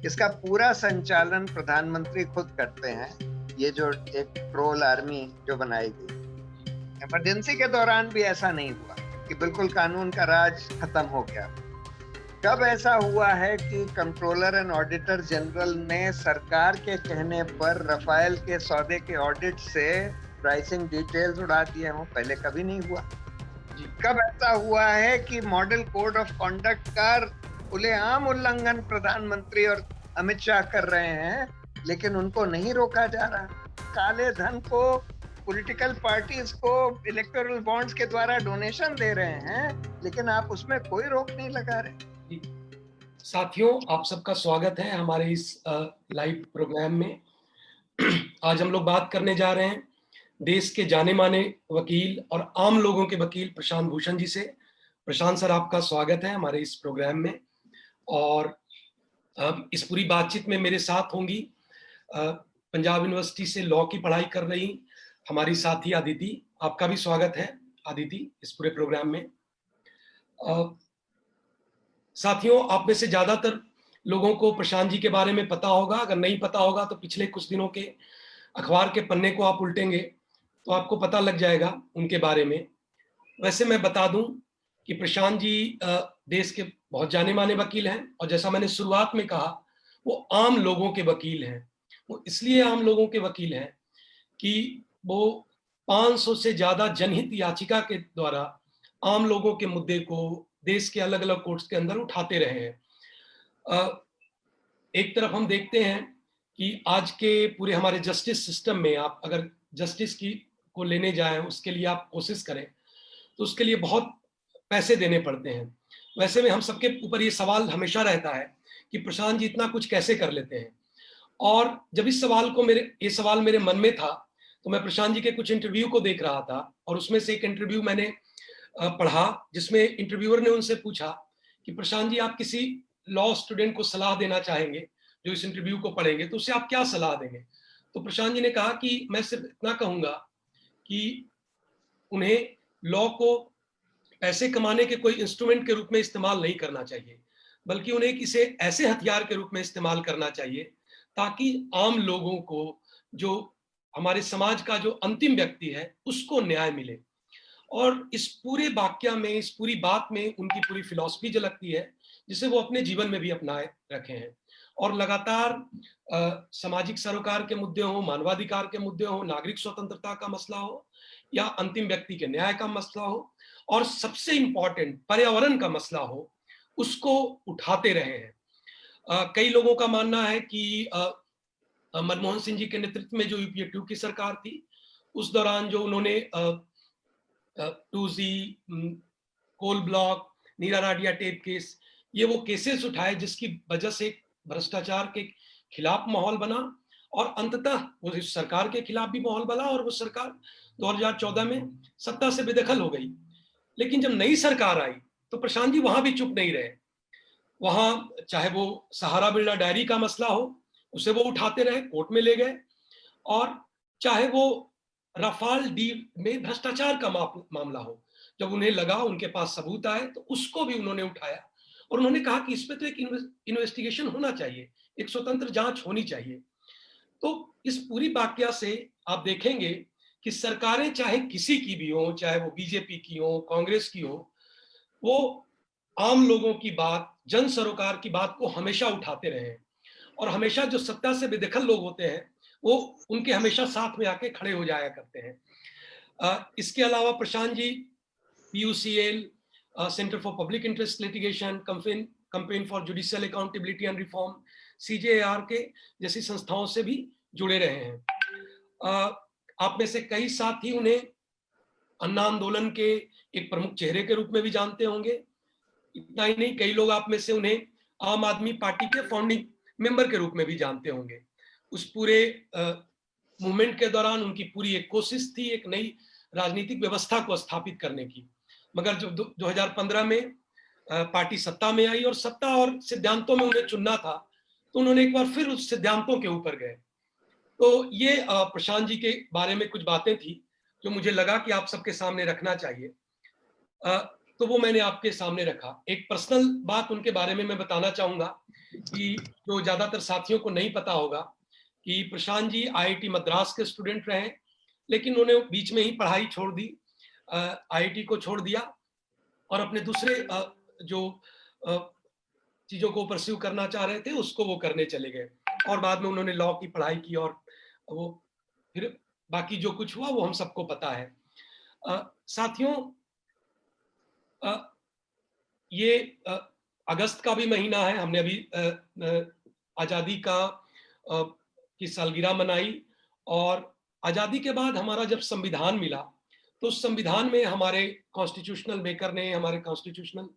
इसका पूरा संचालन प्रधानमंत्री खुद करते हैं। ये जो एक ट्रोल आर्मी जो बनाई गई, इमरजेंसी के दौरान भी ऐसा नहीं हुआ कि बिल्कुल कानून का राज खत्म हो गया। कब ऐसा हुआ है कि कंट्रोलर एंड ऑडिटर जनरल ने सरकार के कहने पर रफाल के सौदे के ऑडिट से प्राइसिंग डिटेल्स उड़ा दिए हों? पहले कभी नहीं हुआ। कब ऐसा हुआ है कि मॉडल कोड ऑफ कंडक्ट का खुलेआम उल्लंघन प्रधानमंत्री और अमित शाह कर रहे हैं, लेकिन उनको नहीं रोका जा रहा? काले धन को पॉलिटिकल पार्टीज को इलेक्टोरल बॉन्ड्स के द्वारा डोनेशन दे रहे हैं, लेकिन आप उसमें कोई रोक नहीं लगा रहे। साथियों, आप सबका स्वागत है हमारे इस लाइव प्रोग्राम में। आज हम लोग बात करने जा रहे हैं देश के जाने माने वकील और आम लोगों के वकील प्रशांत भूषण जी से। प्रशांत सर, आपका स्वागत है हमारे इस प्रोग्राम में। और इस पूरी बातचीत में मेरे साथ होंगी पंजाब यूनिवर्सिटी से लॉ की पढ़ाई कर रही हमारी साथी अदिति। आपका भी स्वागत है अदिति इस पूरे प्रोग्राम में। साथियों, आप में से ज्यादातर लोगों को प्रशांत जी के बारे में पता होगा। अगर नहीं पता होगा तो पिछले कुछ दिनों के अखबार के पन्ने को आप उल्टेंगे तो आपको पता लग जाएगा उनके बारे में। वैसे मैं बता दूं कि प्रशांत जी देश के बहुत जाने माने वकील हैं, और जैसा मैंने शुरुआत में कहा, वो आम लोगों के वकील हैं। वो इसलिए आम लोगों के वकील हैं कि वो 500 से ज्यादा जनहित याचिका के द्वारा आम लोगों के मुद्दे को देश के अलग अलग कोर्ट्स के अंदर उठाते रहे हैं। एक तरफ हम देखते हैं कि आज के पूरे हमारे जस्टिस सिस्टम में आप अगर जस्टिस की को लेने जाएं, उसके लिए आप कोशिश करें तो उसके लिए बहुत पैसे देने पड़ते हैं। वैसे में हम सबके ऊपर ये सवाल हमेशा रहता है कि प्रशांत जी इतना कुछ कैसे कर लेते हैं। और जब इस सवाल को ये सवाल मेरे मन में था तो मैं प्रशांत जी के कुछ इंटरव्यू को देख रहा था, और उसमें से एक इंटरव्यू मैंने पढ़ा जिसमें इंटरव्यूअर ने उनसे पूछा कि प्रशांत जी, आप किसी लॉ स्टूडेंट को सलाह देना चाहेंगे जो इस इंटरव्यू को पढ़ेंगे, तो उसे आप क्या सलाह देंगे? तो प्रशांत जी ने कहा कि मैं सिर्फ इतना कहूंगा कि उन्हें लॉ को पैसे कमाने के कोई इंस्ट्रूमेंट के रूप में इस्तेमाल नहीं करना चाहिए, बल्कि उन्हें इसे ऐसे हथियार के रूप में इस्तेमाल करना चाहिए ताकि आम लोगों को, जो हमारे समाज का जो अंतिम व्यक्ति है, उसको न्याय मिले। और इस पूरे वाक्य में, इस पूरी बात में उनकी पूरी फिलॉसफी झलकती है जिसे वो अपने जीवन में भी अपनाए रखे हैं। और लगातार सामाजिक सरोकार के मुद्दे हो, मानवाधिकार के मुद्दे हो, नागरिक स्वतंत्रता का मसला हो, या अंतिम व्यक्ति के न्याय का मसला हो, और सबसे इंपॉर्टेंट पर्यावरण का मसला हो, उसको उठाते रहे हैं। कई लोगों का मानना है कि मनमोहन सिंह जी के नेतृत्व में जो यूपीए 2 की सरकार थी, उस दौरान जो उन्होंने 2G, कोल ब्लॉक, नीरा नाडिया टेप केस, ये वो केसेस उठाए जिसकी वजह से भ्रष्टाचार के खिलाफ माहौल बना, और अंततः वो इस सरकार के खिलाफ भी माहौल बना, और वो सरकार 2014 में सत्ता से बेदखल हो गई। लेकिन जब नई सरकार आई तो प्रशांत जी वहां भी चुप नहीं रहे। वहां चाहे वो सहारा बिरला डायरी का मसला हो, उसे वो उठाते रहे, कोर्ट में ले गए, और चाहे वो रफाल डील में भ्रष्टाचार का मामला हो, जब उन्हें लगा, उनके पास सबूत आए, तो उसको भी उन्होंने उठाया। और उन्होंने कहा कि इस पे तो एक इन्वेस्टिगेशन होना चाहिए, एक स्वतंत्र जांच होनी चाहिए। तो इस पूरी वाकया से आप देखेंगे कि सरकारें चाहे किसी की भी हो, चाहे वो बीजेपी की हो, कांग्रेस की हो, वो आम लोगों की बात, जन सरोकार की बात को हमेशा उठाते रहे हैं। और हमेशा जो सत्ता से बेदखल लोग होते हैं वो उनके हमेशा साथ में आके खड़े हो जाया करते हैं। इसके अलावा Prashant ji PUCL, centre for public interest litigation, campaign for judicial accountability and reform, CJAR के जैसी संस्थाओं से भी जुड़े रहे हैं। आप में से कई साथी उन्हें अन्ना आंदोलन के एक प्रमुख चेहरे के रूप में भी जानते होंगे। इतना ही नहीं, कई लोग आप में से उन्हें आम आदमी पार्टी के फाउंडिंग मेंबर के रूप में भी जानते होंगे। उस पूरे मूवमेंट के दौरान उनकी पूरी एक कोशिश थी एक नई राजनीतिक व्यवस्था को स्थापित करने की। मगर जब 2015 में पार्टी सत्ता में आई और सत्ता और सिद्धांतों में उन्हें चुनना था, तो उन्होंने एक बार फिर उस सिद्धांतों के ऊपर गए। तो ये प्रशांत जी के बारे में कुछ बातें थी जो मुझे लगा कि आप सबके सामने रखना चाहिए। तो वो मैंने आपके सामने रखा। एक पर्सनल बात उनके बारे में मैं बताना चाहूंगा कि जो ज्यादातर साथियों को नहीं पता होगा कि प्रशांत जी आईआईटी मद्रास के स्टूडेंट रहे, लेकिन उन्होंने बीच में ही पढ़ाई छोड़ दी, आईआईटी को छोड़ दिया और अपने दूसरे जो चीजों को परस्यू करना चाह रहे थे उसको वो करने चले गए, और बाद में उन्होंने लॉ की पढ़ाई की और वो फिर बाकी जो कुछ हुआ वो हम सबको पता है। साथियों, ये अगस्त का भी महीना है, हमने अभी आजादी का की सालगिरह मनाई, और आजादी के बाद हमारा जब संविधान मिला तो उस संविधान में हमारे कॉन्स्टिट्यूशनल मेकर ने, हमारे कॉन्स्टिट्यूशनल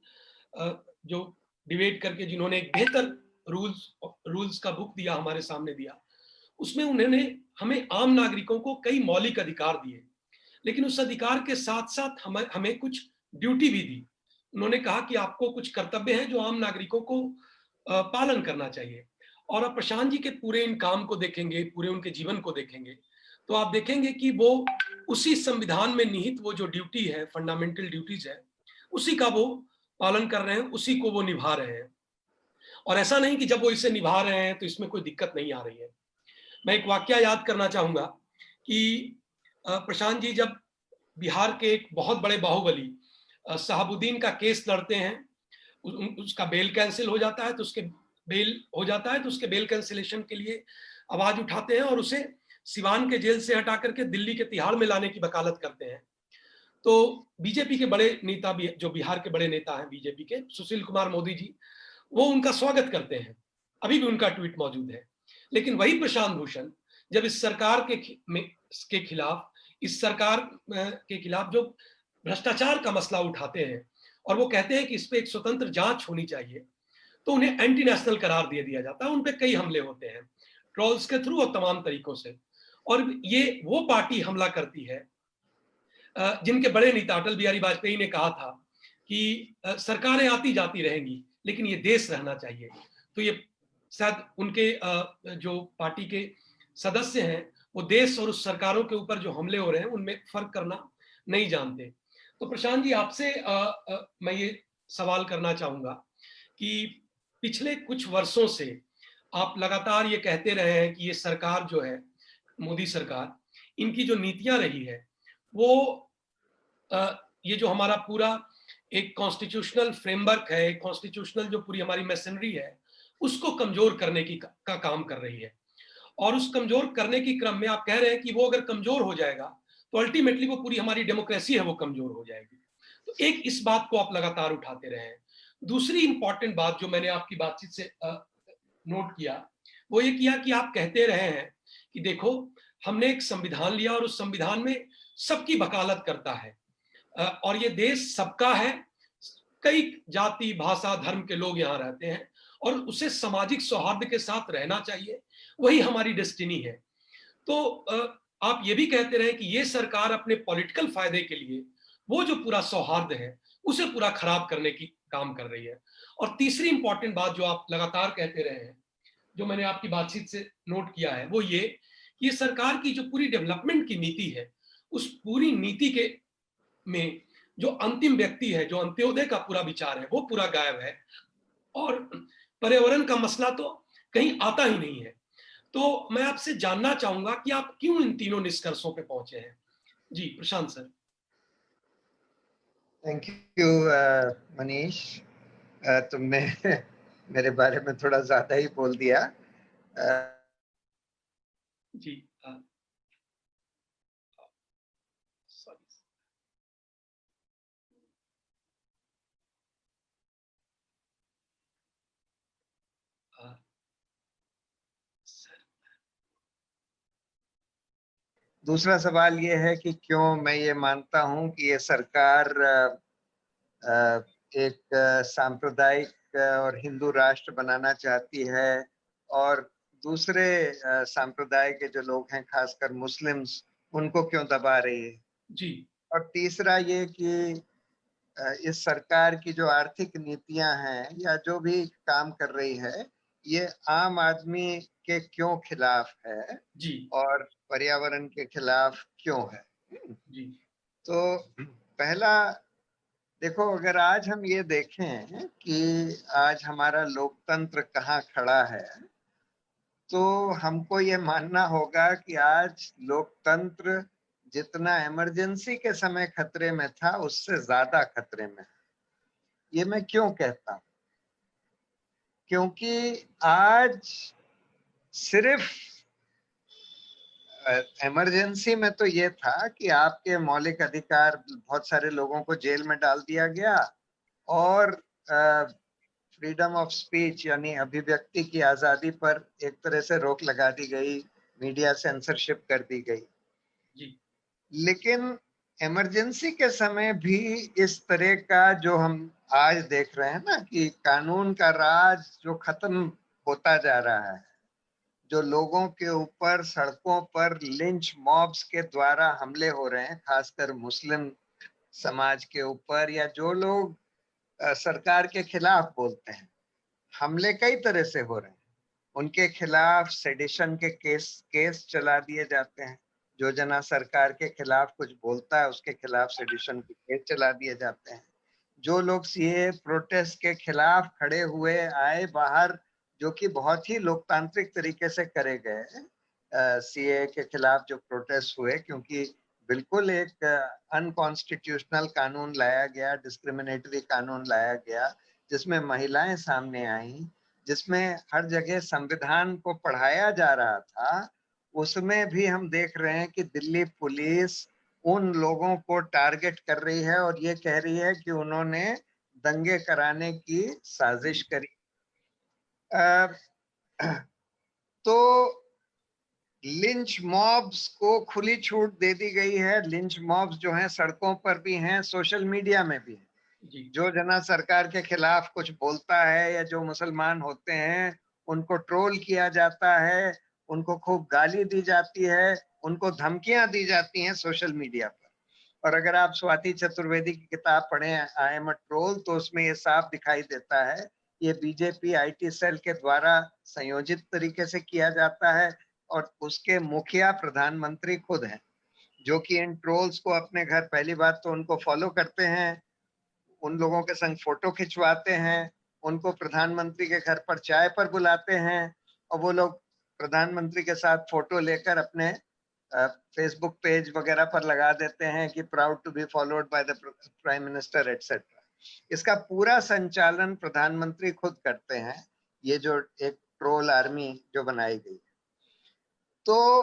जो डिबेट करके जिन्होंने एक बेहतर रूल्स का बुक दिया, हमारे सामने दिया, उसमें उन्होंने हमें आम नागरिकों को कई मौलिक अधिकार दिए, लेकिन उस अधिकार के साथ साथ हमें कुछ ड्यूटी भी दी। उन्होंने कहा कि आपको कुछ कर्तव्य हैं जो आम नागरिकों को पालन करना चाहिए। और आप प्रशांत जी के पूरे इन काम को देखेंगे, पूरे उनके जीवन को देखेंगे, तो आप देखेंगे कि वो उसी संविधान में निहित वो जो ड्यूटी है, फंडामेंटल ड्यूटीज है, उसी का वो पालन कर रहे हैं, उसी को वो निभा रहे हैं। और ऐसा नहीं कि जब वो इसे निभा रहे हैं तो इसमें कोई दिक्कत नहीं आ रही है। मैं एक वाकया याद करना चाहूंगा कि प्रशांत जी जब बिहार के एक बहुत बड़े बाहुबली शहाबुद्दीन का केस लड़ते हैं, उसका बेल कैंसिल हो जाता है, तो उसके बेल कैंसिलेशन के लिए आवाज उठाते हैं और उसे सिवान के जेल से हटा करके दिल्ली के तिहाड़ में लाने की वकालत करते हैं। तो बीजेपी के बड़े नेता भी, जो बिहार के बड़े नेता हैं बीजेपी के, सुशील कुमार मोदी जी, वो उनका स्वागत करते हैं, अभी भी उनका ट्वीट मौजूद है। लेकिन वही प्रशांत भूषण जब इस सरकार के खिलाफ, इस सरकार के खिलाफ जो भ्रष्टाचार का मसला उठाते हैं और वो कहते हैं कि इस पे एक स्वतंत्र जांच होनी चाहिए, तो उन्हें एंटी नेशनल करार दे दिया जाता है। उन पे कई हमले होते हैं ट्रोल्स के थ्रू और तमाम तरीकों से। और ये वो पार्टी हमला करती है जिनके बड़े नेता अटल बिहारी वाजपेयी ने कहा था कि सरकारें आती जाती रहेंगी लेकिन ये देश रहना चाहिए। तो ये शायद उनके जो पार्टी के सदस्य हैं वो देश और उस सरकारों के ऊपर जो हमले हो रहे हैं उनमें फर्क करना नहीं जानते। तो प्रशांत जी, आपसे मैं ये सवाल करना चाहूंगा कि पिछले कुछ वर्षों से आप लगातार ये कहते रहे हैं कि ये सरकार जो है, मोदी सरकार, इनकी जो नीतियां रही है वो ये जो हमारा पूरा एक कॉन्स्टिट्यूशनल फ्रेमवर्क है, एक कॉन्स्टिट्यूशनल जो पूरी हमारी मशीनरी है, उसको कमजोर करने का काम कर रही है। और उस कमजोर करने की क्रम में आप कह रहे हैं कि वो अगर कमजोर हो जाएगा तो अल्टीमेटली वो पूरी हमारी डेमोक्रेसी है वो कमजोर हो जाएगी। तो एक इस बात को आप लगातार उठाते रहे हैं। दूसरी इंपॉर्टेंट बात जो मैंने आपकी बातचीत से नोट किया वो ये किया कि आप कहते रहे हैं कि देखो, हमने एक संविधान लिया और उस संविधान में सबकी वकालत करता है और ये देश सबका है, कई जाति भाषा धर्म के लोग यहाँ रहते हैं और उसे सामाजिक सौहार्द के साथ रहना चाहिए, वही हमारी डेस्टिनी है। तो आप ये भी कहते रहे कि ये सरकार अपने पॉलिटिकल फायदे के लिए वो जो पूरा सौहार्द है उसे पूरा खराब करने की काम कर रही है। और तीसरी इंपॉर्टेंट बात जो आप लगातार कहते रहे हैं, जो मैंने आपकी बातचीत से नोट किया है, वो ये सरकार की जो पूरी डेवलपमेंट की नीति है, उस पूरी नीति के में जो अंतिम व्यक्ति है, जो अंत्योदय का पूरा विचार है, वो पूरा गायब है और पर्यावरण का मसला तो कहीं आता ही नहीं है। तो मैं आपसे जानना चाहूंगा कि आप क्यों इन तीनों निष्कर्षों पे पहुंचे हैं। जी प्रशांत सर। थैंक यू मनीष, तुमने मेरे बारे में थोड़ा ज्यादा ही बोल दिया। जी दूसरा सवाल ये है कि क्यों मैं ये मानता हूं कि ये सरकार एक सांप्रदायिक और हिंदू राष्ट्र बनाना चाहती है और दूसरे सांप्रदाय के जो लोग हैं, खासकर मुस्लिम्स, उनको क्यों दबा रही है। जी। और तीसरा ये कि इस सरकार की जो आर्थिक नीतियां हैं या जो भी काम कर रही है, ये आम आदमी के क्यों खिलाफ है जी। और पर्यावरण के खिलाफ क्यों है। जी। तो पहला देखो, अगर आज हम ये देखें कि आज हमारा लोकतंत्र कहाँ खड़ा है, तो हमको ये मानना होगा कि आज लोकतंत्र जितना इमरजेंसी के समय खतरे में था, उससे ज्यादा खतरे में है। ये मैं क्यों कहता हूं? क्योंकि आज सिर्फ इमरजेंसी में तो ये था कि आपके मौलिक अधिकार, बहुत सारे लोगों को जेल में डाल दिया गया, और फ्रीडम ऑफ स्पीच यानी अभिव्यक्ति की आजादी पर एक तरह से रोक लगा दी गई, मीडिया सेंसरशिप कर दी गई। जी लेकिन इमरजेंसी के समय भी इस तरह का जो हम आज देख रहे हैं ना, कि कानून का राज जो खत्म होता जा रहा है, जो लोगों के ऊपर सड़कों पर लिंच मॉब्स के द्वारा हमले हो रहे हैं, खासकर मुस्लिम समाज के ऊपर, या जो लोग सरकार के खिलाफ बोलते हैं, हमले कई तरह से हो रहे हैं। उनके खिलाफ सेडिशन के केस चला दिए जाते हैं। जो जना सरकार के खिलाफ कुछ बोलता है, उसके खिलाफ सेडिशन के केस चला दिए जाते हैं। जो लोग सीए प्रोटेस्ट के खिलाफ खड़े हुए आए बाहर, जो कि बहुत ही लोकतांत्रिक तरीके से करे गए, सीए के खिलाफ जो प्रोटेस्ट हुए, क्योंकि बिल्कुल एक अनकॉन्स्टिट्यूशनल कानून लाया गया, डिस्क्रिमिनेटरी कानून लाया गया, जिसमें महिलाएं सामने आई, जिसमें हर जगह संविधान को पढ़ाया जा रहा था। उसमें भी हम देख रहे हैं कि दिल्ली पुलिस उन लोगों को टारगेट कर रही है और ये कह रही है कि उन्होंने दंगे कराने की साजिश करी। तो लिंच मॉब्स को खुली छूट दे दी गई है। लिंच मॉब्स जो हैं सड़कों पर भी हैं, सोशल मीडिया में भी हैं। जी जो जना सरकार के खिलाफ कुछ बोलता है या जो मुसलमान होते हैं, उनको ट्रोल किया जाता है, उनको खूब गाली दी जाती है, उनको धमकियां दी जाती हैं सोशल मीडिया पर। और अगर आप स्वाति चतुर्वेदी की किताब पढ़ें, आई एम अ ट्रोल, तो उसमें ये साफ दिखाई देता है, ये बीजेपी आईटी सेल के द्वारा संयोजित तरीके से किया जाता है, और उसके मुखिया प्रधानमंत्री खुद हैं, जो कि इन ट्रोल्स को अपने घर, पहली बात तो उनको फॉलो करते हैं, उन लोगों के संग फोटो खिंचवाते हैं, उनको प्रधानमंत्री के घर पर चाय पर बुलाते हैं, और वो लोग प्रधानमंत्री के साथ फोटो लेकर अपने फेसबुक पेज वगैरह पर लगा देते हैं कि proud to be followed by the prime minister etcetera. इसका पूरा संचालन प्रधानमंत्री खुद करते हैं, ये जो एक ट्रोल आर्मी जो बनाई गई। तो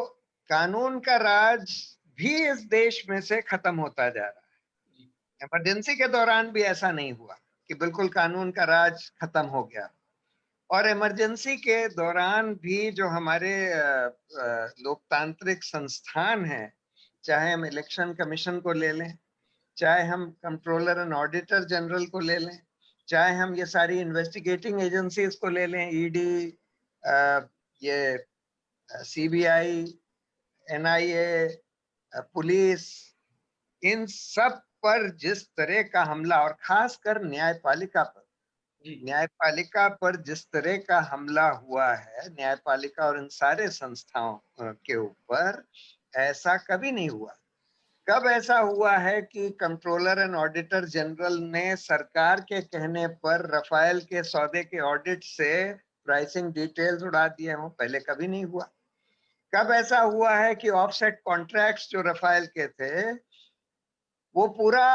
कानून का राज भी इस देश में से खत्म होता जा रहा है। इमरजेंसी के दौरान भी ऐसा नहीं हुआ कि बिल्कुल कानून का राज खत्म हो गया, और इमरजेंसी के दौरान भी जो हमारे लोकतांत्रिक संस्थान हैं, चाहे हम इलेक्शन कमीशन को ले लें, चाहे हम कंट्रोलर एंड ऑडिटर जनरल को ले लें, चाहे हम ये सारी इन्वेस्टिगेटिंग एजेंसीज को ले लें, ईडी, ये सीबीआई, एनआईए, पुलिस, इन सब पर जिस तरह का हमला, और खासकर न्यायपालिका पर, जी न्यायपालिका पर जिस तरह का हमला हुआ है, न्यायपालिका और इन सारे संस्थाओं के ऊपर, ऐसा कभी नहीं हुआ। कब ऐसा हुआ है कि कंट्रोलर एंड ऑडिटर जनरल ने सरकार के कहने पर रफाल के सौदे के ऑडिट से प्राइसिंग डिटेल्स उड़ा दिए हों? पहले कभी नहीं हुआ। कब ऐसा हुआ है कि ऑफसेट कॉन्ट्रैक्ट्स जो रफाल के थे, वो पूरा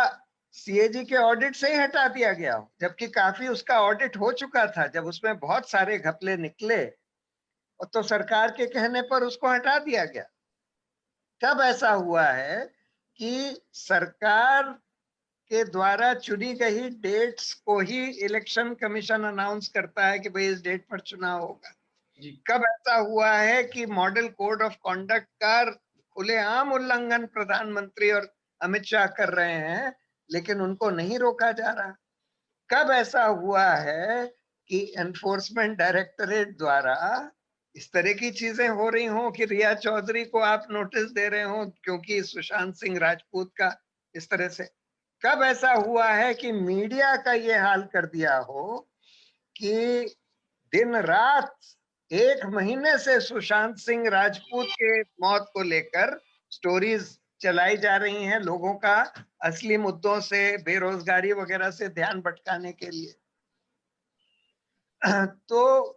सीएजी के ऑडिट से ही हटा दिया गया हो, जबकि काफी उसका ऑडिट हो चुका था, जब उसमें बहुत सारे घपले निकले, और तो सरकार के कहने पर उसको हटा दिया गया। कब ऐसा हुआ है कि सरकार के द्वारा चुनी गई डेट्स को ही इलेक्शन कमीशन अनाउंस करता है कि भाई इस डेट पर चुनाव होगा? जी कब ऐसा हुआ है कि मॉडल कोड ऑफ कंडक्ट का खुलेआम उल्लंघन प्रधानमंत्री और अमित शाह कर रहे हैं, लेकिन उनको नहीं रोका जा रहा? कब ऐसा हुआ है कि एनफोर्समेंट डायरेक्टरेट द्वारा इस तरह की चीजें हो रही हो कि रिया चौधरी को आप नोटिस दे रहे हो क्योंकि सुशांत सिंह राजपूत का इस तरह से? कब ऐसा हुआ है कि मीडिया का ये हाल कर दिया हो कि दिन रात 1 महीने से सुशांत सिंह राजपूत के मौत को लेकर स्टोरीज चलाई जा रही हैं लोगों का असली मुद्दों से, बेरोजगारी वगैरह से ध्यान भटकाने के लिए। तो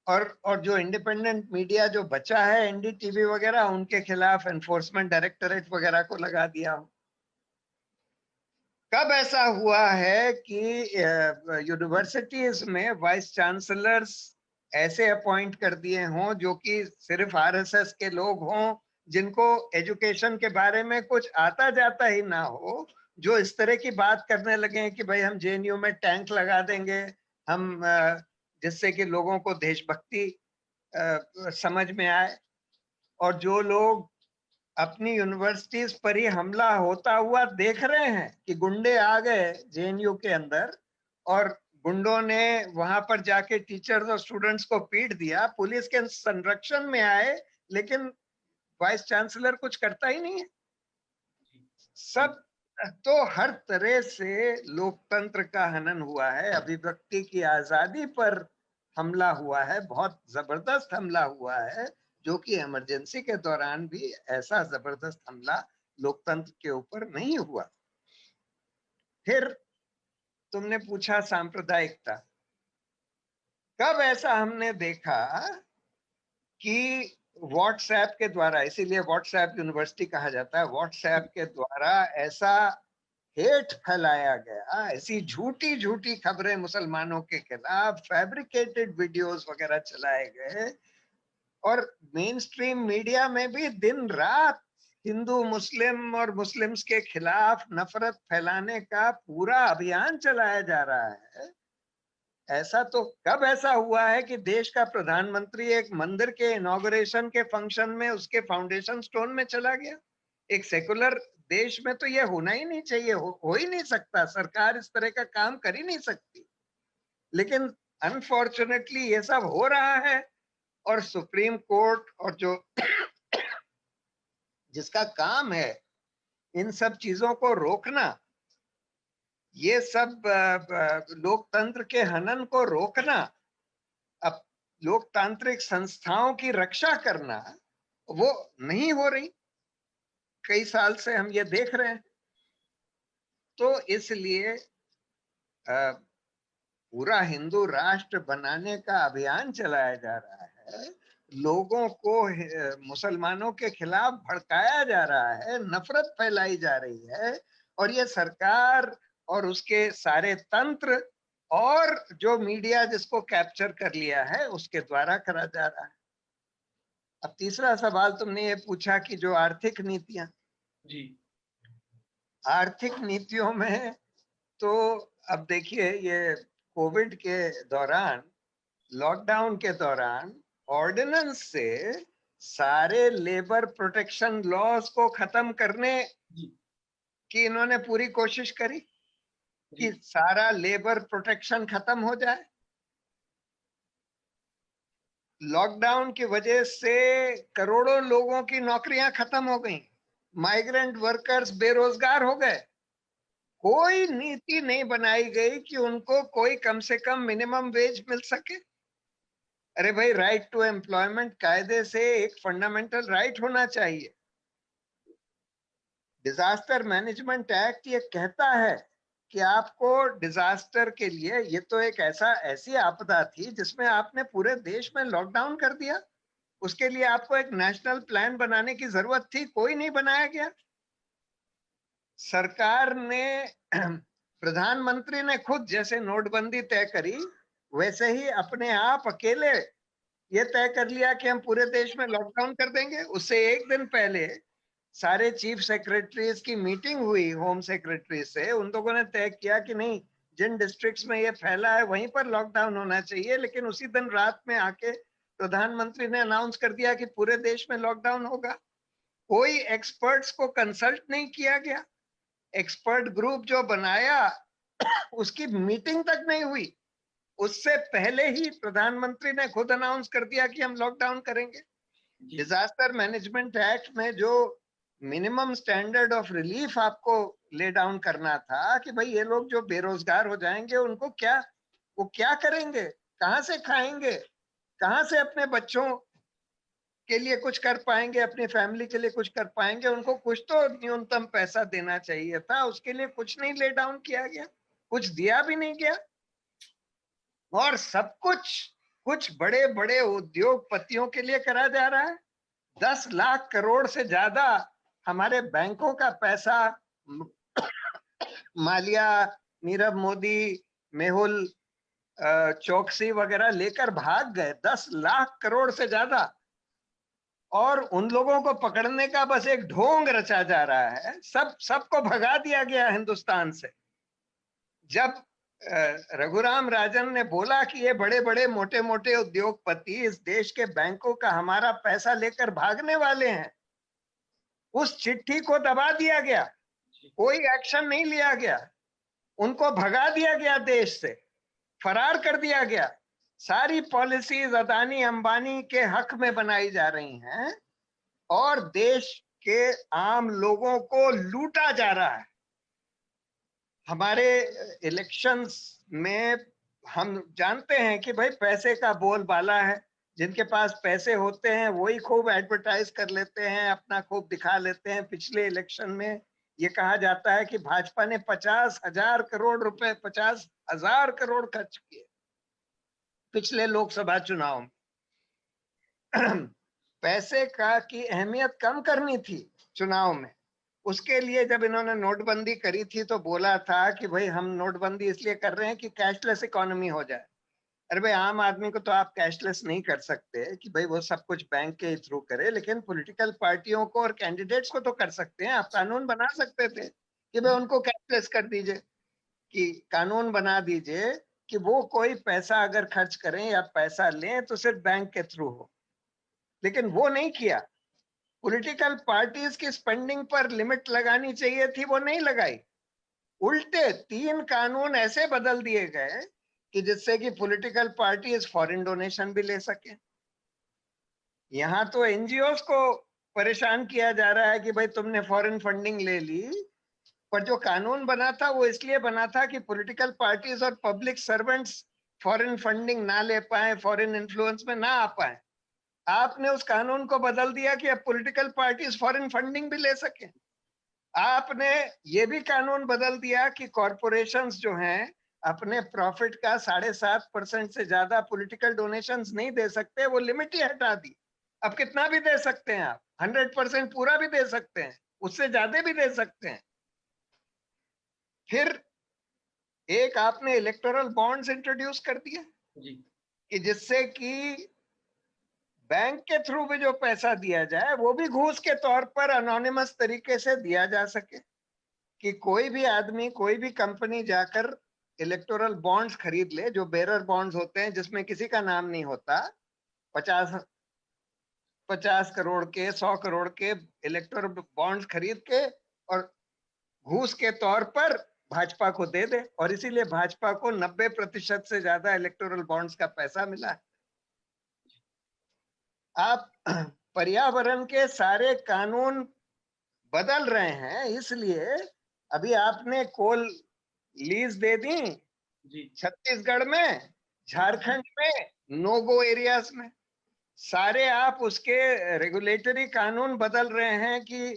और जो इंडिपेंडेंट मीडिया जो बचा है, एनडीटीवी वगैरह, उनके खिलाफ एनफोर्समेंट डायरेक्टरेट वगैरह को लगा दिया हो। कब ऐसा हुआ है कि यूनिवर्सिटीज में वाइस चांसलर्स ऐसे अपॉइंट कर दिए हों जो कि सिर्फ आरएसएस के लोग हों, जिनको एजुकेशन के बारे में कुछ आता जाता ही ना हो, जो इस तरह की बात करने लगे हैं कि भाई हम जेएनयू में टैंक लगा देंगे, हम जिससे कि लोगों को देशभक्ति समझ में आए। और जो लोग अपनी यूनिवर्सिटीज पर ही हमला होता हुआ देख रहे हैं कि गुंडे आ गए जेएनयू के अंदर और गुंडों ने वहां पर जाके टीचर्स और स्टूडेंट्स को पीट दिया, पुलिस के संरक्षण में आए, लेकिन वाइस चांसलर कुछ करता ही नहीं है। सब तो हर तरह से लोकतंत्र का हनन हुआ है, अभिव्यक्ति की आजादी पर हमला हुआ है, बहुत जबरदस्त हमला हुआ है, जो कि इमरजेंसी के दौरान भी ऐसा जबरदस्त हमला लोकतंत्र के ऊपर नहीं हुआ। फिर तुमने पूछा सांप्रदायिकता। कब ऐसा हमने देखा कि व्हाट्सएप के द्वारा, इसीलिए व्हाट्सएप यूनिवर्सिटी कहा जाता है, व्हाट्सएप के द्वारा ऐसा हेट फैलाया गया, ऐसी झूठी झूठी खबरें मुसलमानों के खिलाफ, फैब्रिकेटेड वीडियोस वगैरह चलाए गए, और मेन स्ट्रीम मीडिया में भी दिन रात हिंदू मुस्लिम और मुस्लिम्स के खिलाफ नफरत फैलाने का पूरा अभियान चलाया जा रहा है। ऐसा तो कब ऐसा हुआ है कि देश का प्रधानमंत्री एक मंदिर के इनॉग्रेशन के फंक्शन में उसके फाउंडेशन स्टोन में चला गया? एक सेकुलर देश में तो ये होना ही नहीं चाहिए, हो ही नहीं सकता, सरकार इस तरह का काम कर ही नहीं सकती। लेकिन अनफॉर्चुनेटली ये सब हो रहा है, और सुप्रीम कोर्ट और जो जिसका काम है इन सब चीजों को रोकना, ये सब लोकतंत्र के हनन को रोकना, अब लोकतांत्रिक संस्थाओं की रक्षा करना, वो नहीं हो रही। कई साल से हम ये देख रहे हैं। तो इसलिए पूरा हिंदू राष्ट्र बनाने का अभियान चलाया जा रहा है, लोगों को मुसलमानों के खिलाफ भड़काया जा रहा है, नफरत फैलाई जा रही है, और ये सरकार और उसके सारे तंत्र और जो मीडिया जिसको कैप्चर कर लिया है उसके द्वारा करा जा रहा है। अब तीसरा सवाल तुमने ये पूछा कि जो आर्थिक नीतियां, जी, आर्थिक नीतियों में तो अब देखिए, ये कोविड के दौरान, लॉकडाउन के दौरान ऑर्डिनेंस से सारे लेबर प्रोटेक्शन लॉज को खत्म करने की इन्होंने पूरी कोशिश करी कि सारा लेबर प्रोटेक्शन खत्म हो जाए। लॉकडाउन की वजह से करोड़ों लोगों की नौकरियां खत्म हो गई, माइग्रेंट वर्कर्स बेरोजगार हो गए। कोई नीति नहीं बनाई गई कि उनको कोई कम से कम मिनिमम वेज मिल सके। अरे भाई, राइट टू एम्प्लॉयमेंट कायदे से एक फंडामेंटल राइट होना चाहिए। डिजास्टर मैनेजमेंट एक्ट ये कहता है कि आपको डिजास्टर के लिए, ये तो एक ऐसी आपदा थी जिसमें आपने पूरे देश में लॉकडाउन कर दिया, उसके लिए आपको एक नेशनल प्लान बनाने की जरूरत थी, कोई नहीं बनाया गया। सरकार ने प्रधानमंत्री ने खुद जैसे नोटबंदी तय करी, वैसे ही अपने आप अकेले ये तय कर लिया कि हम पूरे देश में लॉकडाउन कर देंगे। उससे एक दिन पहले सारे चीफ सेक्रेटरीज की मीटिंग हुई होम सेक्रेटरी से, उन लोगों ने तय किया कि नहीं, जिन डिस्ट्रिक्ट्स में ये फैला है वहीं पर लॉकडाउन होना चाहिए। लेकिन उसी दिन रात में आके प्रधानमंत्री ने अनाउंस कर दिया कि पूरे देश में लॉकडाउन होगा। कोई एक्सपर्ट्स को कंसल्ट नहीं किया गया, एक्सपर्ट ग्रुप जो बनाया उसकी मीटिंग तक नहीं हुई, उससे पहले ही प्रधानमंत्री ने खुद अनाउंस कर दिया कि हम लॉकडाउन करेंगे। डिजास्टर मैनेजमेंट एक्ट में जो मिनिमम स्टैंडर्ड ऑफ रिलीफ आपको ले डाउन करना था कि भाई ये लोग जो बेरोजगार हो जाएंगे उनको वो क्या करेंगे, कहां से खाएंगे, कहां से अपने बच्चों के लिए कुछ कर पाएंगे, अपनी फैमिली के लिए कुछ कर पाएंगे, उनको कुछ तो न्यूनतम पैसा देना चाहिए था। उसके लिए कुछ नहीं ले डाउन किया गया, कुछ दिया भी नहीं गया। और सब कुछ बड़े बड़े उद्योगपतियों के लिए करा जा रहा है। 10 लाख करोड़ से ज्यादा हमारे बैंकों का पैसा मालिया, नीरव मोदी, मेहुल चौकसी वगैरह लेकर भाग गए, 10 लाख करोड़ से ज्यादा। और उन लोगों को पकड़ने का बस एक ढोंग रचा जा रहा है। सबको भगा दिया गया हिंदुस्तान से। जब रघुराम राजन ने बोला कि ये बड़े बड़े मोटे मोटे उद्योगपति इस देश के बैंकों का हमारा पैसा लेकर भागने वाले हैं, उस चिट्ठी को दबा दिया गया, कोई एक्शन नहीं लिया गया, उनको भगा दिया गया, देश से फरार कर दिया गया। सारी पॉलिसीज अदानी अंबानी के हक में बनाई जा रही हैं और देश के आम लोगों को लूटा जा रहा है। हमारे इलेक्शंस में हम जानते हैं कि भाई पैसे का बोलबाला है। जिनके पास पैसे होते हैं वही खूब एडवर्टाइज कर लेते हैं, अपना खूब दिखा लेते हैं। पिछले इलेक्शन में ये कहा जाता है कि भाजपा ने 50,000 करोड़ रुपए, 50,000 करोड़ खर्च किए पिछले लोकसभा चुनाव में। पैसे का की अहमियत कम करनी थी चुनाव में। उसके लिए जब इन्होंने नोटबंदी करी थी तो बोला था कि भाई हम नोटबंदी इसलिए कर रहे हैं कि कैशलेस इकोनॉमी हो जाए। अरे भाई, आम आदमी को तो आप कैशलेस नहीं कर सकते कि भाई वो सब कुछ बैंक के थ्रू करे, लेकिन पॉलिटिकल पार्टियों को और कैंडिडेट्स को तो कर सकते हैं। आप कानून बना सकते थे कि भाई उनको कैशलेस कर दीजिए, कि कानून बना दीजिए कि वो कोई पैसा अगर खर्च करें या पैसा लें तो सिर्फ बैंक के थ्रू हो। लेकिन वो नहीं किया। पॉलिटिकल पार्टीज की स्पेंडिंग पर लिमिट लगानी चाहिए थी, वो नहीं लगाई। उल्टे 3 कानून ऐसे बदल दिए गए कि जिससे कि पॉलिटिकल पार्टीज फॉरेन डोनेशन भी ले सके। यहां तो एनजीओ को परेशान किया जा रहा है कि भाई तुमने फॉरेन फंडिंग ले ली, पर जो कानून बना था वो इसलिए बना था कि पॉलिटिकल पार्टीज और पब्लिक सर्वेंट्स फॉरेन फंडिंग ना ले पाए, फॉरेन इन्फ्लुएंस में ना आ पाए। आपने उस कानून को बदल दिया कि अब पॉलिटिकल पार्टीज फॉरेन फंडिंग भी ले सके। आपने ये भी कानून बदल दिया कि कॉरपोरेशंस जो हैं अपने प्रॉफिट का 7.5% से ज्यादा पॉलिटिकल डोनेशंस नहीं दे सकते, वो लिमिट ही हटा दी। अब कितना भी दे सकते हैं आप, 100% पूरा भी दे सकते हैं, उससे ज्यादा भी दे सकते हैं। फिर एक आपने इलेक्टोरल बॉन्ड्स इंट्रोड्यूस कर दिया कि जिससे कि बैंक के थ्रू भी जो पैसा दिया जाए वो भी घूस के तौर पर अनोनिमस तरीके से दिया जा सके, कि कोई भी आदमी, कोई भी कंपनी जाकर इलेक्टोरल बॉन्ड्स खरीद ले, जो बेरर बॉन्ड्स होते हैं जिसमें किसी का नाम नहीं होता, 50 करोड़ के, 100 करोड़ के इलेक्टोरल बॉन्ड्स खरीद के और घूस के तौर पर भाजपा को दे दे। और इसीलिए भाजपा को 90% से ज्यादा इलेक्टोरल बॉन्ड्स का पैसा मिला है। आप पर्यावरण के सारे कानून बदल रहे हैं, इसलिए अभी आपने कोल लीज दे दी छत्तीसगढ़ में, झारखंड में नो गो एरियाज में। सारे आप उसके रेगुलेटरी कानून बदल रहे हैं कि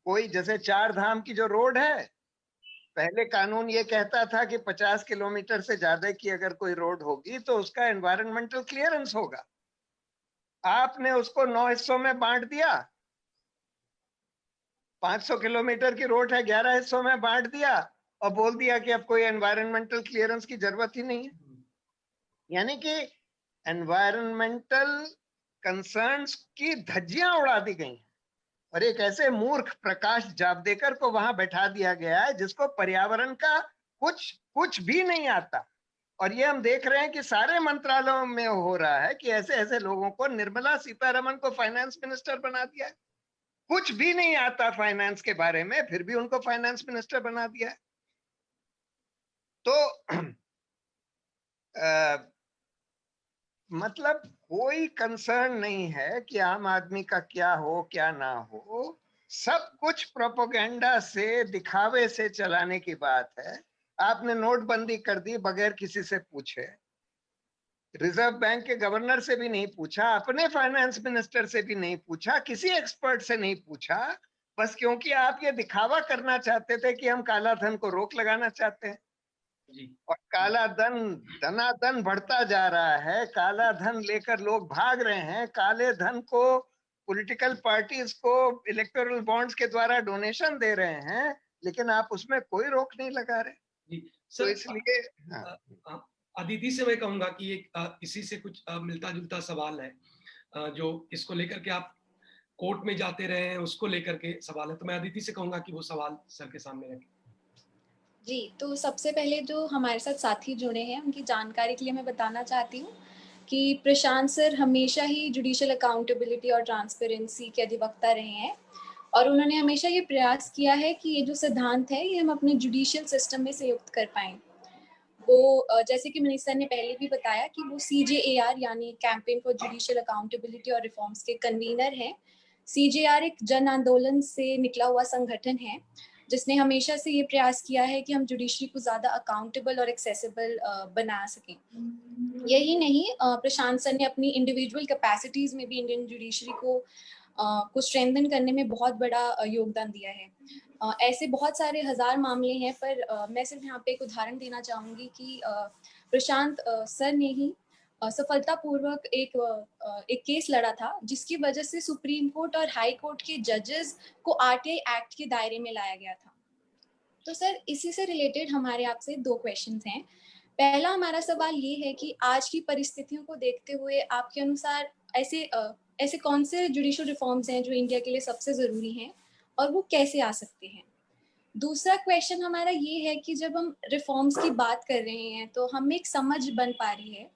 कोई, जैसे 4 धाम की जो रोड है, पहले कानून ये कहता था कि 50 किलोमीटर से ज्यादा की अगर कोई रोड होगी तो उसका एनवायरमेंटल क्लियरेंस होगा। आपने उसको 9 हिस्सों में बांट दिया। 500 किलोमीटर की रोड है, 11 हिस्सों में बांट दिया और बोल दिया कि अब कोई एनवायरमेंटल क्लियरेंस की जरूरत ही नहीं है। यानी कि एनवायरमेंटल कंसर्न्स की धज्जियां उड़ा दी गई हैं और एक ऐसे मूर्ख प्रकाश जावड़ेकर को वहां बैठा दिया गया है जिसको पर्यावरण का कुछ भी नहीं आता। और ये हम देख रहे हैं कि सारे मंत्रालयों में हो रहा है कि ऐसे ऐसे लोगों को, निर्मला सीतारमण को फाइनेंस मिनिस्टर बना दिया है, कुछ भी नहीं आता फाइनेंस के बारे में, फिर भी उनको फाइनेंस मिनिस्टर बना दिया है। तो मतलब कोई कंसर्न नहीं है कि आम आदमी का क्या हो क्या ना हो, सब कुछ प्रोपेगेंडा से, दिखावे से चलाने की बात है। आपने नोटबंदी कर दी बगैर किसी से पूछे। रिजर्व बैंक के गवर्नर से भी नहीं पूछा, अपने फाइनेंस मिनिस्टर से भी नहीं पूछा, किसी एक्सपर्ट से नहीं पूछा, बस क्योंकि आप ये दिखावा करना चाहते थे कि हम काला धन को रोक लगाना चाहते हैं। जी और काला धन धनाधन बढ़ता जा रहा है, काला धन लेकर लोग भाग रहे हैं, काले धन को पॉलिटिकल पार्टीज को इलेक्टोरल बॉन्ड्स के द्वारा डोनेशन दे रहे हैं, लेकिन आप उसमें कोई रोक नहीं लगा रहे। जी तो सर, इसलिए हाँ, अदिति से मैं कहूंगा कि एक इसी से कुछ मिलता जुलता सवाल है, जो इसको लेकर के आप कोर्ट में जाते रहे हैं, उसको लेकर के सवाल है, तो मैं अदिति से कहूंगा कि वो सवाल सर के सामने रखें। जी, तो सबसे पहले जो हमारे साथ साथी जुड़े हैं, उनकी जानकारी के लिए मैं बताना चाहती हूँ कि प्रशांत सर हमेशा ही जुडिशियल अकाउंटेबिलिटी और ट्रांसपेरेंसी के अधिवक्ता रहे हैं और उन्होंने हमेशा ये प्रयास किया है कि ये जो सिद्धांत है, ये हम अपने जुडिशियल सिस्टम में संयुक्त कर पाएँ। वो जैसे कि मनीष सर ने पहले भी बताया कि वो CJAR यानी कैंपेन फॉर जुडिशियल अकाउंटेबिलिटी और रिफॉर्म्स के कन्वीनर हैं। CJR एक जन आंदोलन से निकला हुआ संगठन है, जिसने हमेशा से ये प्रयास किया है कि हम जुडिशरी को ज़्यादा अकाउंटेबल और एक्सेसिबल बना सकें। यही नहीं, प्रशांत सर ने अपनी इंडिविजुअल कैपेसिटीज़ में भी इंडियन जुडिशरी को स्ट्रेंथन करने में बहुत बड़ा योगदान दिया है। ऐसे बहुत सारे हज़ार मामले हैं, पर मैं सिर्फ यहाँ पे एक उदाहरण देना चाहूँगी कि प्रशांत सर ने ही सफलतापूर्वक एक केस लड़ा था, जिसकी वजह से सुप्रीम कोर्ट और हाई कोर्ट के जजेस को RTI एक्ट के दायरे में लाया गया था। तो सर, इसी से रिलेटेड हमारे आपसे 2 क्वेश्चंस हैं। पहला हमारा सवाल ये है कि आज की परिस्थितियों को देखते हुए आपके अनुसार ऐसे कौन से जुडिशियल रिफॉर्म्स हैं जो इंडिया के लिए सबसे ज़रूरी हैं और वो कैसे आ सकते हैं? दूसरा क्वेश्चन हमारा ये है कि जब हम रिफॉर्म्स की बात कर रहे हैं, तो हमें एक समझ बन पा रही है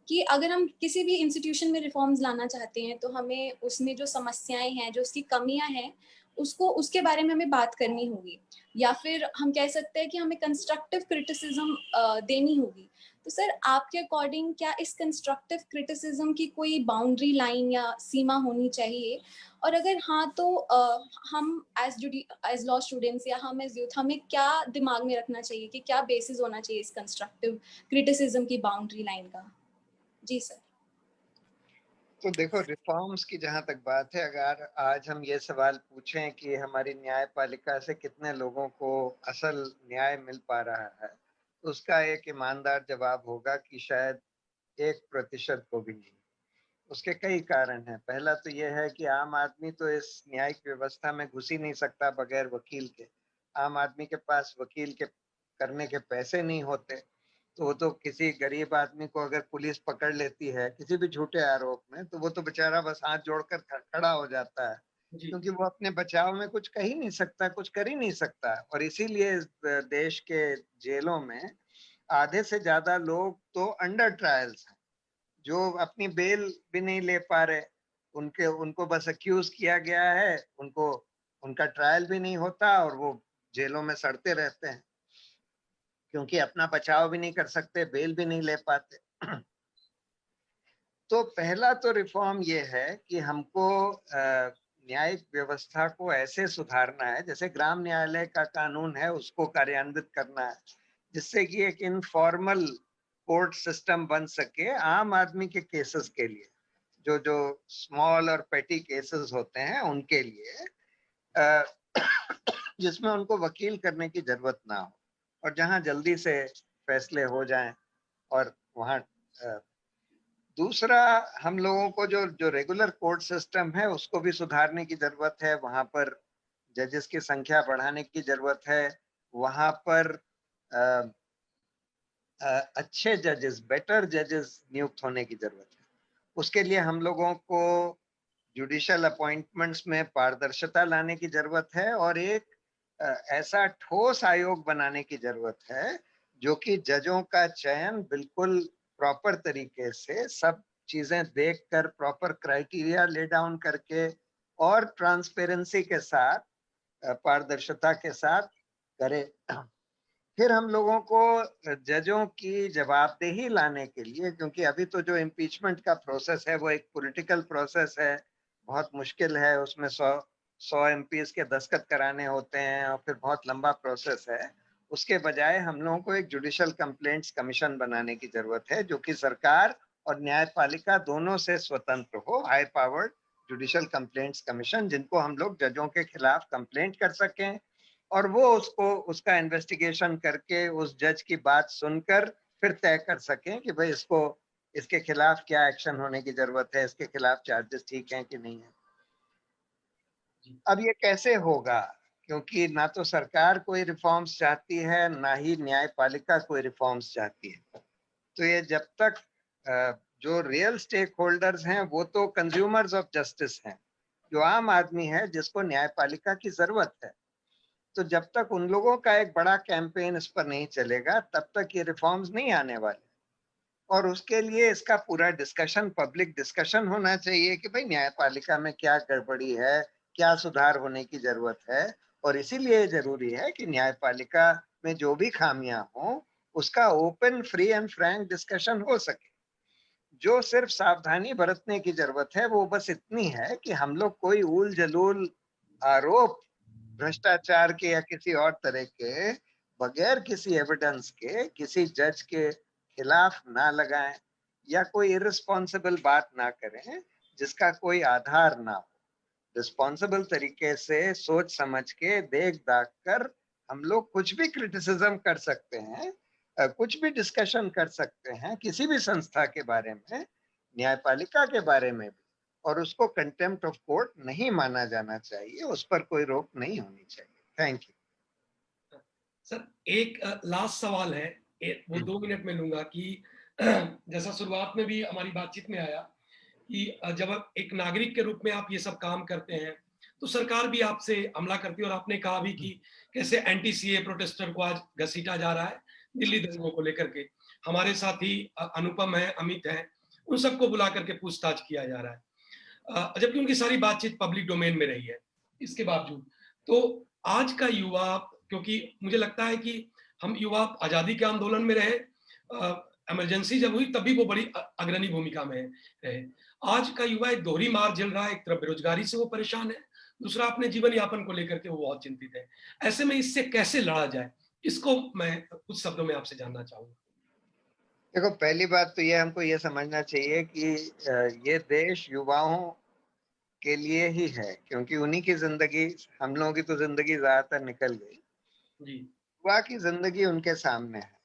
कि अगर हम किसी भी इंस्टीट्यूशन में रिफॉर्म्स लाना चाहते हैं, तो हमें उसमें जो समस्याएँ हैं, जो उसकी कमियाँ हैं, उसके बारे में हमें बात करनी होगी, या फिर हम कह सकते हैं कि हमें कंस्ट्रक्टिव क्रिटिसिज्म देनी होगी। तो सर, आपके अकॉर्डिंग क्या इस कंस्ट्रक्टिव क्रिटिसिज्म की कोई बाउंड्री लाइन या सीमा होनी चाहिए? और अगर हाँ, तो हम एज़ लॉ स्टूडेंट्स या हम एज़ यूथ, हमें क्या दिमाग में रखना चाहिए कि क्या बेसिस होना चाहिए इस कंस्ट्रक्टिव क्रिटिसिज्म की बाउंड्री लाइन का? जी सर। तो देखो, रिफॉर्म्स की जहां तक बात है, अगर आज हम ये सवाल पूछें कि हमारी न्यायपालिका से कितने लोगों को असल न्याय मिल पा रहा है, तो उसका एक ईमानदार जवाब होगा कि शायद 1% को भी नहीं। उसके कई कारण हैं। पहला तो ये है कि आम आदमी तो इस न्यायिक व्यवस्था में घुस ही नहीं सकता बगैर वकील के। आम आदमी के पास वकील के करने के पैसे नहीं होते, तो वो तो किसी गरीब आदमी को अगर पुलिस पकड़ लेती है किसी भी झूठे आरोप में, तो वो तो बेचारा बस हाथ जोड़कर खड़ा हो जाता है, जी क्योंकि वो अपने बचाव में कुछ कह ही नहीं सकता, कुछ कर ही नहीं सकता। और इसीलिए इस देश के जेलों में आधे से ज्यादा लोग तो अंडर ट्रायल्स हैं, जो अपनी बेल भी नहीं ले पा रहे। उनको बस अक्यूज किया गया है, उनका ट्रायल भी नहीं होता और वो जेलों में सड़ते रहते हैं, क्योंकि अपना बचाव भी नहीं कर सकते, बेल भी नहीं ले पाते। तो पहला तो रिफॉर्म ये है कि हमको न्यायिक व्यवस्था को ऐसे सुधारना है, जैसे ग्राम न्यायालय का कानून है उसको कार्यान्वित करना है, जिससे कि एक इनफॉर्मल कोर्ट सिस्टम बन सके आम आदमी के केसेस के लिए, जो जो स्मॉल और पेटी केसेस होते हैं उनके लिए, जिसमें उनको वकील करने की जरूरत ना हो और जहां जल्दी से फैसले हो जाएं। और वहां दूसरा, हम लोगों को जो जो रेगुलर कोर्ट सिस्टम है उसको भी सुधारने की जरूरत है। वहां पर जजेस की संख्या बढ़ाने की जरूरत है। वहां पर अच्छे जजेस, बेटर जजेस नियुक्त होने की जरूरत है। उसके लिए हम लोगों को जुडिशियल अपॉइंटमेंट्स में पारदर्शिता लाने की जरूरत है और एक ऐसा ठोस आयोग बनाने की जरूरत है जो कि जजों का चयन बिल्कुल प्रॉपर तरीके से, सब चीजें देखकर, प्रॉपर क्राइटेरिया ले डाउन करके और ट्रांसपेरेंसी के साथ, पारदर्शिता के साथ करे। फिर हम लोगों को जजों की जवाबदेही लाने के लिए, क्योंकि अभी तो जो इम्पीचमेंट का प्रोसेस है वो एक पॉलिटिकल प्रोसेस है, बहुत मुश्किल है, उसमें 100 एमपीज के दस्तखत कराने होते हैं और फिर बहुत लंबा प्रोसेस है। उसके बजाय हम लोगों को एक जुडिशियल कंप्लेंट्स कमीशन बनाने की जरूरत है, जो कि सरकार और न्यायपालिका दोनों से स्वतंत्र हो, high powered judicial complaints commission, जिनको हम लोग जजों के खिलाफ कंप्लेंट कर सकें और वो उसको उसका इन्वेस्टिगेशन करके उस जज की बात सुनकर फिर तय कर सकें कि भाई इसको इसके खिलाफ क्या एक्शन होने की जरूरत है, इसके खिलाफ चार्जेस ठीक हैं कि नहीं है। अब ये कैसे होगा, क्योंकि ना तो सरकार कोई रिफॉर्म्स चाहती है, ना ही न्यायपालिका कोई रिफॉर्म्स चाहती है। तो ये जब तक जो रियल स्टेक होल्डर्स हैं वो तो कंज्यूमर्स ऑफ जस्टिस हैं, जो आम आदमी है जिसको न्यायपालिका की जरूरत है। तो जब तक उन लोगों का एक बड़ा कैंपेन इस पर नहीं चलेगा तब तक ये रिफॉर्म्स नहीं आने वाले। और उसके लिए इसका पूरा डिस्कशन, पब्लिक डिस्कशन होना चाहिए कि भाई न्यायपालिका में क्या गड़बड़ी है, क्या सुधार होने की जरूरत है। और इसीलिए जरूरी है कि न्यायपालिका में जो भी खामियां हों उसका open, free and Frank discussion हो सके। जो सिर्फ सावधानी बरतने की जरूरत है वो बस इतनी है कि हम लोग कोई ऊल जलूल आरोप भ्रष्टाचार के या किसी और तरह के बगैर किसी एविडेंस के किसी जज के खिलाफ ना लगाएं, या कोई इररिस्पॉन्सिबल बात ना करें जिसका कोई आधार ना हो। रिस्पॉन्सिबल तरीके से सोच समझ के देख दाख कर हम लोग कुछ भी क्रिटिसिज्म कर सकते हैं, कुछ भी डिस्कशन कर सकते हैं किसी भी संस्था के बारे में, न्यायपालिका के बारे में भी। और उसको कंटेम्प्ट ऑफ कोर्ट नहीं माना जाना चाहिए, उस पर कोई रोक नहीं होनी चाहिए। Thank you sir. एक लास्ट सवाल है, वो 2 मिनट में लूंगा कि जैसा शुरुआत में भी हमारी बातचीत में आया कि जब आप एक नागरिक के रूप में आप ये सब काम करते हैं तो सरकार भी आपसे हमला करती है, और आपने कहा भी कि कैसे एंटी सीए प्रोटेस्टर को आज घसीटा जा रहा है दिल्ली दंगों को लेकर के। हमारे साथी अनुपम है, अमित है, उन सबको बुला करके पूछताछ किया जा रहा है, जबकि उनकी सारी बातचीत पब्लिक डोमेन में रही है। इसके बावजूद तो आज का युवा, क्योंकि मुझे लगता है कि हम युवा आजादी के आंदोलन में रहे, इमरजेंसी जब हुई तभी वो बड़ी अग्रणी भूमिका में रहे। आज का युवा एक दोहरी मार झेल रहा है, एक तरफ बेरोजगारी से वो परेशान है, दूसरा अपने जीवन यापन को लेकर के वो बहुत चिंतित है। ऐसे में इससे कैसे लड़ा जाए, इसको मैं कुछ शब्दों में आपसे जानना चाहूंगा। देखो, पहली बात तो ये हमको ये समझना चाहिए कि ये देश युवाओं के लिए ही है, क्योंकि उन्हीं की जिंदगी, हम लोगों की तो जिंदगी ज्यादातर निकल गई, जी युवा की जिंदगी उनके सामने है।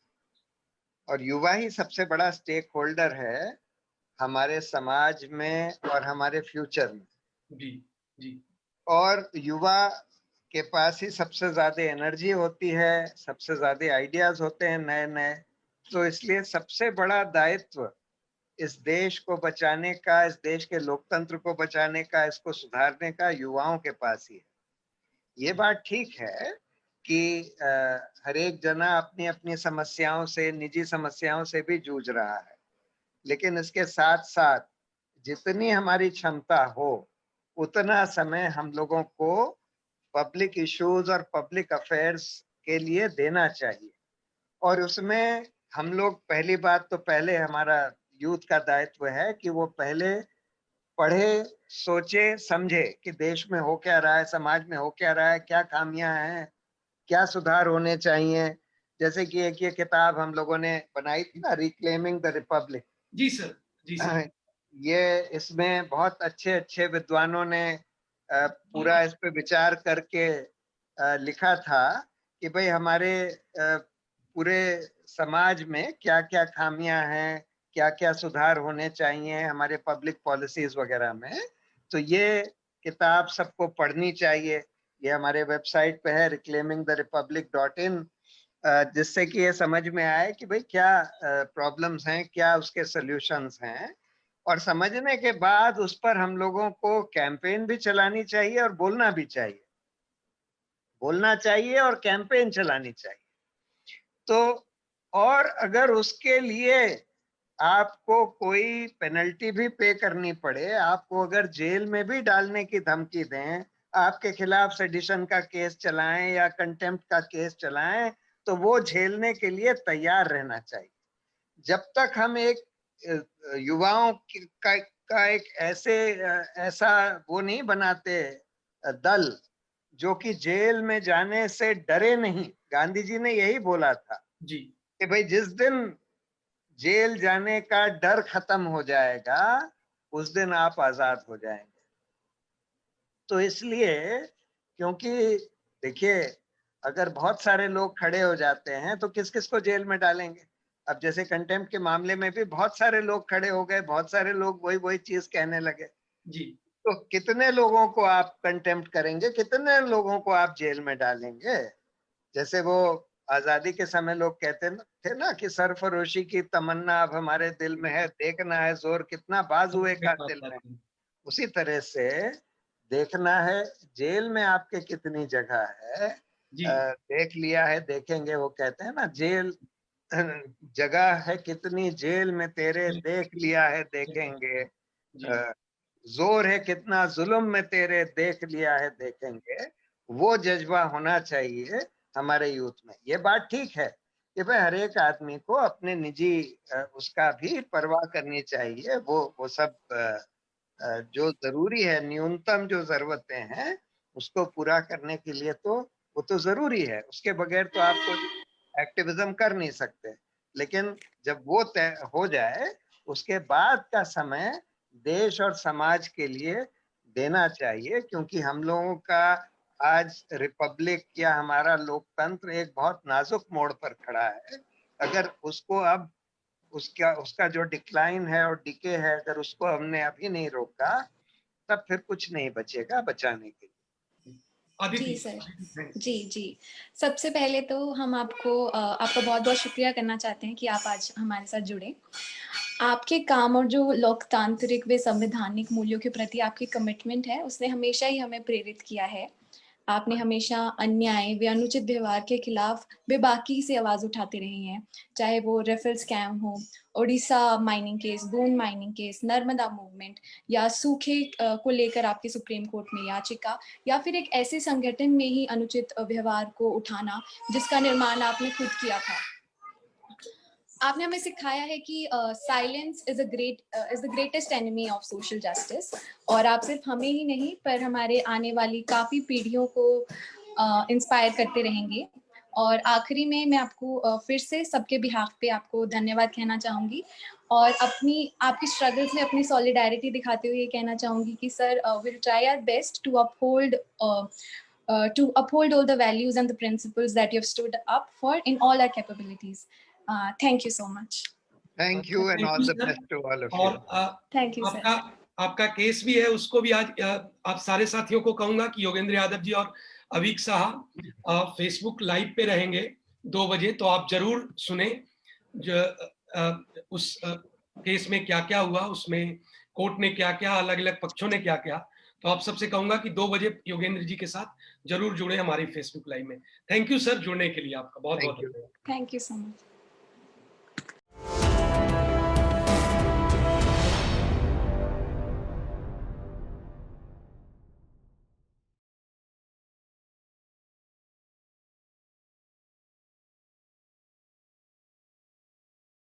और युवा ही सबसे बड़ा स्टेक होल्डर है हमारे समाज में और हमारे फ्यूचर में। जी जी और युवा के पास ही सबसे ज्यादा एनर्जी होती है, सबसे ज्यादा आइडियाज होते हैं नए नए। तो इसलिए सबसे बड़ा दायित्व इस देश को बचाने का, इस देश के लोकतंत्र को बचाने का, इसको सुधारने का युवाओं के पास ही है। ये बात ठीक है कि हर एक जना अपनी अपनी समस्याओं से, निजी समस्याओं से भी जूझ रहा है, लेकिन इसके साथ साथ जितनी हमारी क्षमता हो उतना समय हम लोगों को पब्लिक इश्यूज और पब्लिक अफेयर्स के लिए देना चाहिए। और उसमें हम लोग, पहली बात तो पहले हमारा यूथ का दायित्व है कि वो पहले पढ़े, सोचे, समझे कि देश में हो क्या रहा है, समाज में हो क्या रहा है, क्या खामियां हैं, क्या सुधार होने चाहिए। जैसे कि एक ये किताब हम लोगों ने बनाई थी ना, रिक्लेमिंग द रिपब्लिक। जी सर। जी सर। ये इसमें बहुत अच्छे अच्छे विद्वानों ने पूरा इस पे विचार करके लिखा था कि भाई हमारे पूरे समाज में क्या क्या खामियां हैं, क्या क्या सुधार होने चाहिए हमारे पब्लिक पॉलिसीज वगैरह में। तो ये किताब सबको पढ़नी चाहिए। ये हमारे वेबसाइट पे है reclaimingtherepublic.in, जिससे कि ये समझ में आए कि भाई क्या प्रॉब्लम्स हैं, क्या उसके सॉल्यूशंस हैं। और समझने के बाद उस पर हम लोगों को कैंपेन भी चलानी चाहिए और बोलना भी चाहिए, बोलना चाहिए और कैंपेन चलानी चाहिए। तो और अगर उसके लिए आपको कोई पेनल्टी भी पे करनी पड़े, आपको अगर जेल में भी डालने की धमकी दें, आपके खिलाफ सेडिशन का केस चलाएं या कंटेम्प्ट का केस चलाएं, तो वो झेलने के लिए तैयार रहना चाहिए। जब तक हम एक युवाओं का एक ऐसा वो नहीं बनाते दल जो कि जेल में जाने से डरे नहीं। गांधी जी ने यही बोला था जी कि भाई जिस दिन जेल जाने का डर खत्म हो जाएगा, उस दिन आप आजाद हो जाएंगे। तो इसलिए, क्योंकि देखिए, अगर बहुत सारे लोग खड़े हो जाते हैं तो किस किस को जेल में डालेंगे? अब जैसे कंटेम्प्ट के मामले में भी बहुत सारे लोग खड़े हो गए, बहुत सारे लोग वही वही चीज कहने लगे, जी तो कितने लोगों को आप कंटेम्प्ट करेंगे, कितने लोगों को आप जेल में डालेंगे? जैसे वो आजादी के समय लोग कहते थे ना कि सरफरोशी की तमन्ना अब हमारे दिल में है, देखना है जोर कितना बाजुए का दिल में। उसी तरह से देखना है जेल में आपके कितनी जगह है। जी देख लिया है देखेंगे, वो कहते हैं ना, जेल जगह है कितनी जेल में तेरे, देख लिया है देखेंगे। जी जोर है कितना जुल्म में तेरे, देख लिया है देखेंगे। वो जज्बा होना चाहिए हमारे यूथ में। ये बात ठीक है कि भाई हर एक आदमी को अपने निजी उसका भी परवाह करनी चाहिए। वो सब जो जरूरी है, न्यूनतम जो जरूरतें हैं उसको पूरा करने के लिए तो वो तो जरूरी है, उसके बगैर तो आप कोई एक्टिविज्म कर नहीं सकते। लेकिन जब वो तय हो जाए, उसके बाद का समय देश और समाज के लिए देना चाहिए, क्योंकि हम लोगों का आज रिपब्लिक या हमारा लोकतंत्र एक बहुत नाजुक मोड़ पर खड़ा है। अगर उसको अब उसका जो डिक्लाइन है और डिके है, अगर उसको हमने अभी नहीं रोका, तब फिर कुछ नहीं बचेगा बचाने के लिए। जी सर। अदिति जी जी, सबसे पहले तो हम आपका बहुत बहुत शुक्रिया करना चाहते हैं कि आप आज हमारे साथ जुड़े। आपके काम और जो लोकतांत्रिक व संवैधानिक मूल्यों के प्रति आपकी कमिटमेंट है, उसने हमेशा ही हमें प्रेरित किया है। आपने हमेशा अन्याय व अनुचित व्यवहार के खिलाफ बेबाकी से आवाज उठाते रहे हैं, चाहे वो रेफेल स्कैम हो, Odisha mining case, Doon mining case, Narmada movement, या सूखे को लेकर आपकी सुप्रीम कोर्ट में याचिका, या फिर एक ऐसे संगठन में ही अनुचित व्यवहार को उठाना जिसका निर्माण आपने खुद किया था। आपने हमें सिखाया है कि silence is the greatest enemy of social justice, और आप सिर्फ हमें ही नहीं पर हमारे आने वाली काफ़ी पीढ़ियों को इंस्पायर करते रहेंगे। और आखिरी में मैं आपको फिर से सबके बिहाफ पे आपको धन्यवाद कहना चाहूँगी, और आपकी स्ट्रगल्स में अपनी सॉलिडारिटी दिखाते हुए ये कहना चाहूँगी कि sir, will try our best to uphold all the values and the principles that you have stood up for in all our capabilities. Thank you so much. Thank you and all the best to all of you. और Thank you, sir. आपका case भी है, उसको भी आज आप सारे साथियों को कहूंगा कि योगेंद्र यादव जी और अवीक साहा फेसबुक लाइव पे रहेंगे 2 बजे, तो आप जरूर सुने उस केस में क्या क्या हुआ, उसमें कोर्ट ने क्या क्या, अलग अलग पक्षों ने क्या क्या। तो आप सबसे कहूंगा कि 2 बजे योगेंद्र जी के साथ जरूर जुड़े हमारी फेसबुक लाइव में। थैंक यू सर, जुड़ने के लिए आपका बहुत बहुत धन्यवाद। Thank you so much.